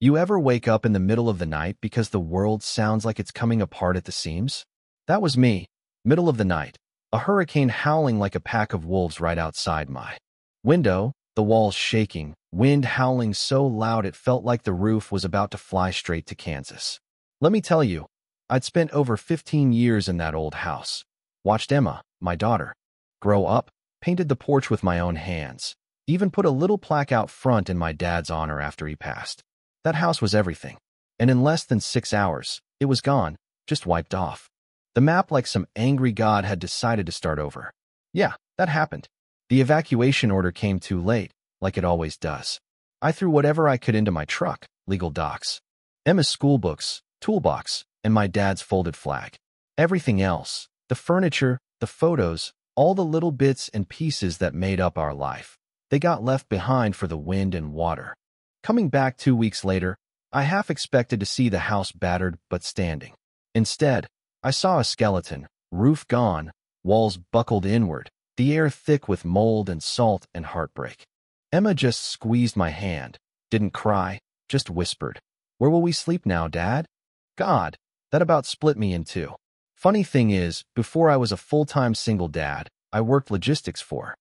You ever wake up in the middle of the night because the world sounds like it's coming apart at the seams? That was me. Middle of the night. A hurricane howling like a pack of wolves right outside my window, the walls shaking, wind howling so loud it felt like the roof was about to fly straight to Kansas. Let me tell you, I'd spent over 15 years in that old house. Watched Emma, my daughter, grow up, painted the porch with my own hands, even put a little plaque out front in my dad's honor after he passed. That house was everything. And in less than 6 hours, it was gone, just wiped off. The map like some angry god had decided to start over. Yeah, that happened. The evacuation order came too late, like it always does. I threw whatever I could into my truck, legal docs, Emma's school books, toolbox, and my dad's folded flag. Everything else, the furniture, the photos, all the little bits and pieces that made up our life, they got left behind for the wind and water. Coming back 2 weeks later, I half expected to see the house battered but standing. Instead, I saw a skeleton, roof gone, walls buckled inward, the air thick with mold and salt and heartbreak. Emma just squeezed my hand, didn't cry, just whispered, "Where will we sleep now, Dad?" God, that about split me in two. Funny thing is, before I was a full-time single dad, I worked logistics for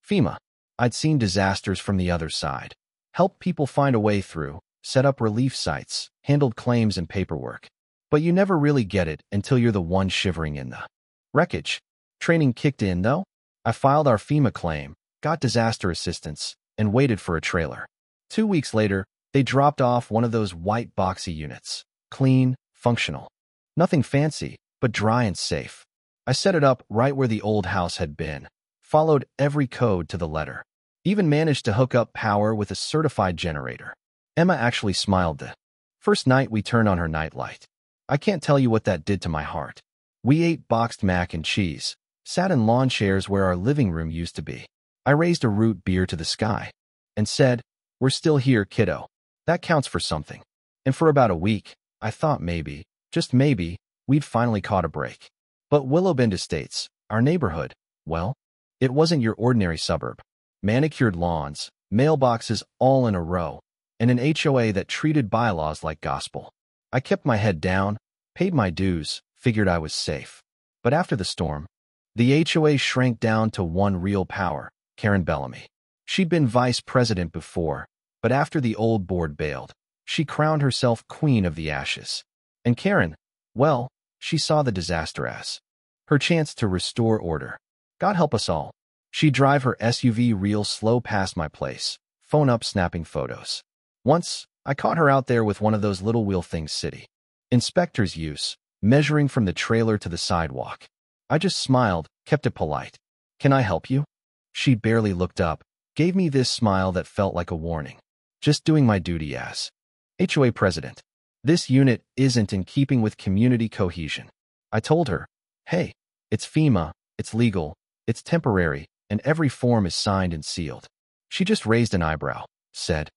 FEMA. I'd seen disasters from the other side, helped people find a way through, set up relief sites, handled claims and paperwork. But you never really get it until you're the one shivering in the wreckage. Training kicked in, though. I filed our FEMA claim, got disaster assistance, and waited for a trailer. 2 weeks later, they dropped off one of those white boxy units. Clean, functional. Nothing fancy, but dry and safe. I set it up right where the old house had been, followed every code to the letter. Even managed to hook up power with a certified generator. Emma actually smiled the first night we turned on her nightlight. I can't tell you what that did to my heart. We ate boxed mac and cheese, sat in lawn chairs where our living room used to be. I raised a root beer to the sky and said, "We're still here, kiddo." That counts for something. And for about a week, I thought maybe, just maybe, we'd finally caught a break. But Willowbend Estates, our neighborhood, well, it wasn't your ordinary suburb. Manicured lawns, mailboxes all in a row, and an HOA that treated bylaws like gospel. I kept my head down, paid my dues, figured I was safe. But after the storm, the HOA shrank down to one real power, Karen Bellamy. She'd been vice president before, but after the old board bailed, she crowned herself queen of the ashes. And Karen, well, she saw the disaster as her chance to restore order. God help us all. She'd drive her SUV real slow past my place, phone up snapping photos. Once, I caught her out there with one of those little wheel things city inspectors use, measuring from the trailer to the sidewalk. I just smiled, kept it polite. "Can I help you?" She barely looked up, gave me this smile that felt like a warning. Just doing my duty as HOA president. This unit isn't in keeping with community cohesion. I told her, "Hey, it's FEMA, it's legal, it's temporary, and every form is signed and sealed." She just raised an eyebrow, said,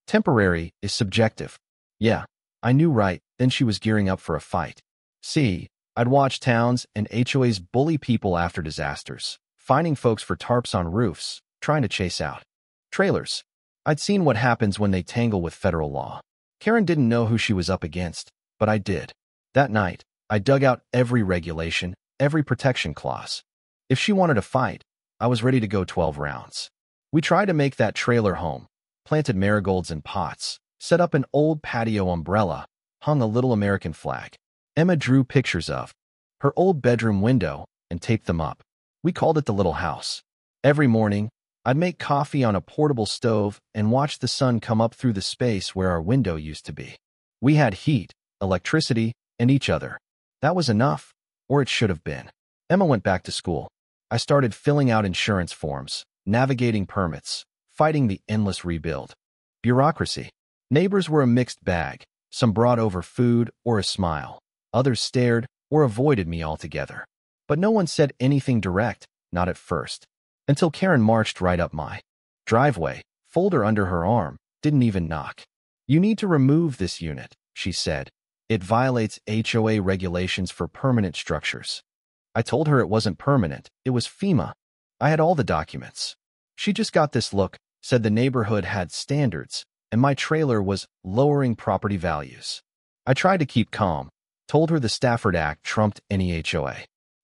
"Temporary is subjective." Yeah, I knew right, then she was gearing up for a fight. See, I'd watched towns and HOAs bully people after disasters, finding folks for tarps on roofs, trying to chase out trailers. I'd seen what happens when they tangle with federal law. Karen didn't know who she was up against, but I did. That night, I dug out every regulation, every protection clause. If she wanted to fight, I was ready to go 12 rounds. We tried to make that trailer home, planted marigolds in pots, set up an old patio umbrella, hung a little American flag. Emma drew pictures of her old bedroom window and taped them up. We called it the little house. Every morning, I'd make coffee on a portable stove and watch the sun come up through the space where our window used to be. We had heat, electricity, and each other. That was enough, or it should have been. Emma went back to school. I started filling out insurance forms, navigating permits, fighting the endless rebuild. Bureaucracy. Neighbors were a mixed bag. Some brought over food or a smile. Others stared or avoided me altogether. But no one said anything direct, not at first. Until Karen marched right up my driveway, folder under her arm, didn't even knock. "You need to remove this unit," she said. "It violates HOA regulations for permanent structures." I told her it wasn't permanent, it was FEMA. I had all the documents. She just got this look, said the neighborhood had standards, and my trailer was lowering property values. I tried to keep calm, told her the Stafford Act trumped any HOA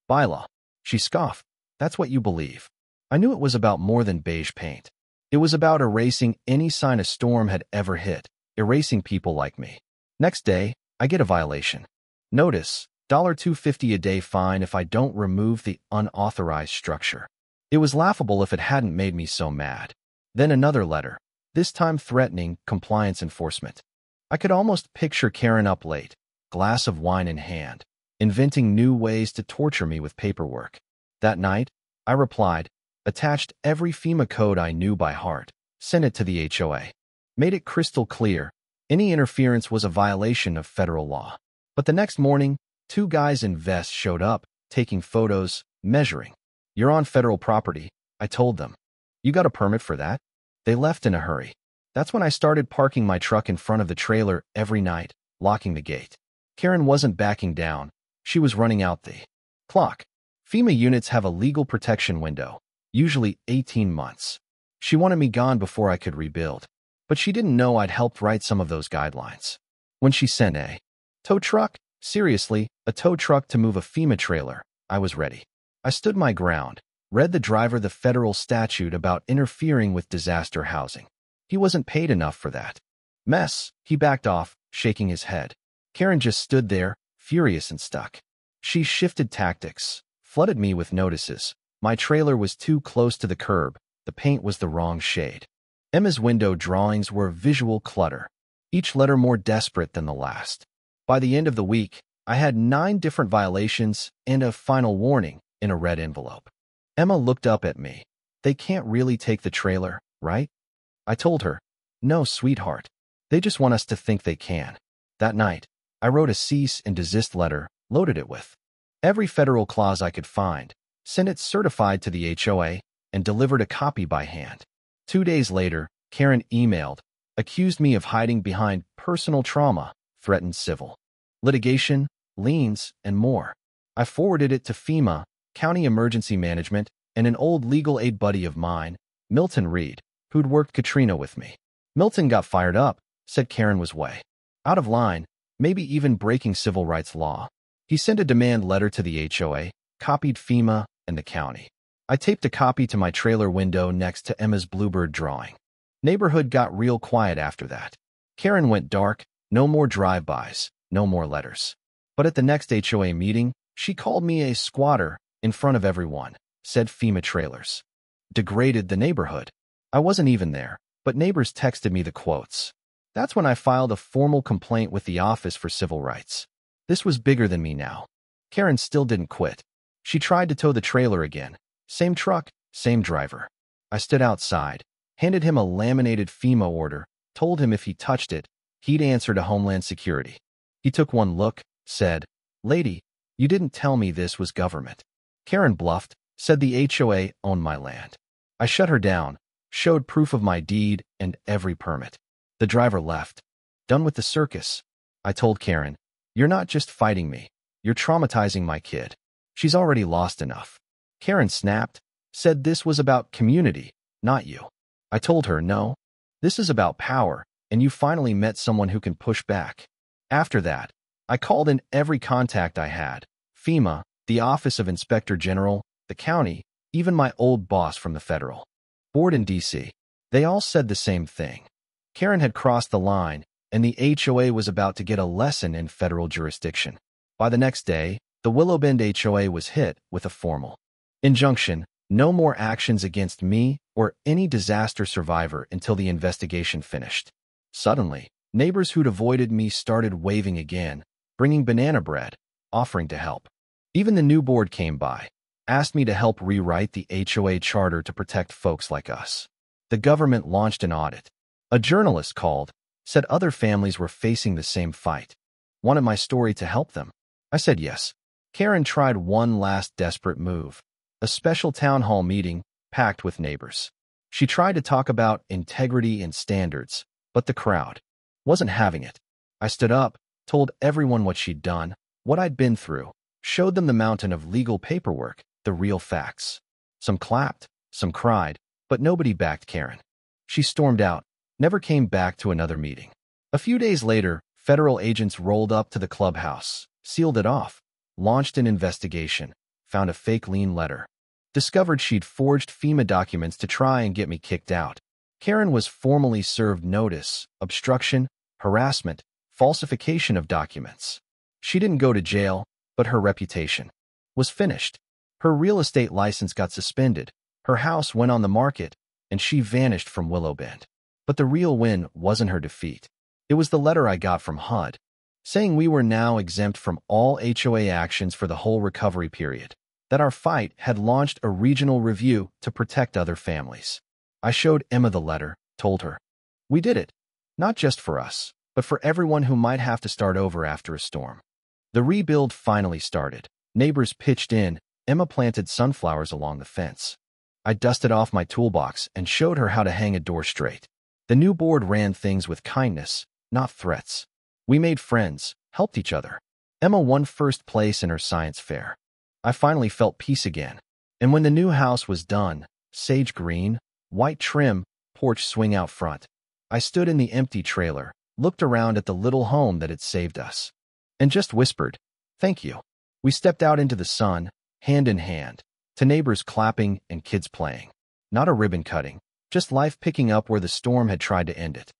bylaw. She scoffed. That's what you believe. I knew it was about more than beige paint. It was about erasing any sign a storm had ever hit, erasing people like me. Next day, I get a violation. Notice, $250 a day fine if I don't remove the unauthorized structure. It was laughable if it hadn't made me so mad. Then another letter, this time threatening compliance enforcement. I could almost picture Karen up late, glass of wine in hand, inventing new ways to torture me with paperwork. That night, I replied, attached every FEMA code I knew by heart, sent it to the HOA. Made it crystal clear, any interference was a violation of federal law. But the next morning, 2 guys in vests showed up, taking photos, measuring. You're on federal property, I told them. You got a permit for that? They left in a hurry. That's when I started parking my truck in front of the trailer every night, locking the gate. Karen wasn't backing down. She was running out the clock. FEMA units have a legal protection window, usually 18 months. She wanted me gone before I could rebuild. But she didn't know I'd helped write some of those guidelines. When she sent a tow truck, seriously, a tow truck to move a FEMA trailer, I was ready. I stood my ground, read the driver the federal statute about interfering with disaster housing. He wasn't paid enough for that. Mess, he backed off, shaking his head. Karen just stood there, furious and stuck. She shifted tactics, flooded me with notices. My trailer was too close to the curb, the paint was the wrong shade. Emma's window drawings were visual clutter, each letter more desperate than the last. By the end of the week, I had 9 different violations and a final warning in a red envelope. Emma looked up at me. They can't really take the trailer, right? I told her, no, sweetheart. They just want us to think they can. That night, I wrote a cease and desist letter, loaded it with every federal clause I could find, sent it certified to the HOA, and delivered a copy by hand. 2 days later, Karen emailed, accused me of hiding behind personal trauma, threatened civil litigation, liens, and more. I forwarded it to FEMA, County Emergency Management, and an old legal aid buddy of mine, Milton Reed, who'd worked Katrina with me. Milton got fired up, said Karen was way out of line, maybe even breaking civil rights law. He sent a demand letter to the HOA, copied FEMA and the county. I taped a copy to my trailer window next to Emma's bluebird drawing. Neighborhood got real quiet after that. Karen went dark, no more drive-bys, no more letters. But at the next HOA meeting, she called me a squatter in front of everyone, said FEMA trailers degraded the neighborhood. I wasn't even there, but neighbors texted me the quotes. That's when I filed a formal complaint with the Office for Civil Rights. This was bigger than me now. Karen still didn't quit. She tried to tow the trailer again. Same truck, same driver. I stood outside, handed him a laminated FEMA order, told him if he touched it, he'd answer to Homeland Security. He took one look, said, "Lady, you didn't tell me this was government." Karen bluffed, said the HOA owned my land. I shut her down, showed proof of my deed and every permit. The driver left. Done with the circus. I told Karen, you're not just fighting me, you're traumatizing my kid. She's already lost enough. Karen snapped, said this was about community, not you. I told her, no, this is about power, and you finally met someone who can push back. After that, I called in every contact I had, FEMA, the Office of Inspector General, the county, even my old boss from the federal board in D.C. They all said the same thing. Karen had crossed the line, and the HOA was about to get a lesson in federal jurisdiction. By the next day, the Willow Bend HOA was hit with a formal injunction, no more actions against me or any disaster survivor until the investigation finished. Suddenly, neighbors who'd avoided me started waving again, bringing banana bread, offering to help. Even the new board came by, asked me to help rewrite the HOA charter to protect folks like us. The government launched an audit. A journalist called, said other families were facing the same fight. Wanted my story to help them. I said yes. Karen tried one last desperate move. A special town hall meeting, packed with neighbors. She tried to talk about integrity and standards, but the crowd wasn't having it. I stood up, told everyone what she'd done, what I'd been through, showed them the mountain of legal paperwork, the real facts. Some clapped, some cried, but nobody backed Karen. She stormed out, Never came back to another meeting. A few days later, federal agents rolled up to the clubhouse, sealed it off, launched an investigation, found a fake lien letter, discovered she'd forged FEMA documents to try and get me kicked out. Karen was formally served notice, obstruction, harassment, falsification of documents. She didn't go to jail, but her reputation was finished. Her real estate license got suspended, her house went on the market, and she vanished from Willowbend. But the real win wasn't her defeat. It was the letter I got from HUD, saying we were now exempt from all HOA actions for the whole recovery period, that our fight had launched a regional review to protect other families. I showed Emma the letter, told her, we did it, not just for us, but for everyone who might have to start over after a storm. The rebuild finally started. Neighbors pitched in, Emma planted sunflowers along the fence. I dusted off my toolbox and showed her how to hang a door straight. The new board ran things with kindness, not threats. We made friends, helped each other. Emma won first place in her science fair. I finally felt peace again. And when the new house was done, sage green, white trim, porch swing out front, I stood in the empty trailer, looked around at the little home that had saved us, and just whispered, thank you. We stepped out into the sun, hand in hand, to neighbors clapping and kids playing. Not a ribbon cutting, just life picking up where the storm had tried to end it.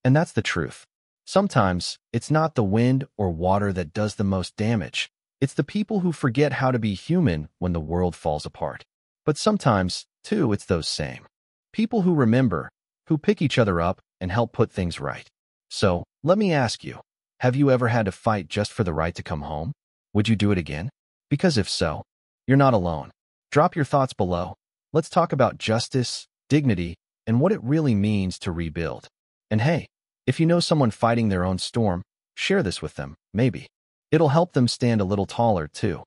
And that's the truth. Sometimes, it's not the wind or water that does the most damage. It's the people who forget how to be human when the world falls apart. But sometimes, too, it's those same people who remember, who pick each other up and help put things right. So, let me ask you, have you ever had to fight just for the right to come home? Would you do it again? Because if so, you're not alone. Drop your thoughts below. Let's talk about justice, dignity, and what it really means to rebuild. And hey, if you know someone fighting their own storm, share this with them, maybe. It'll help them stand a little taller, too.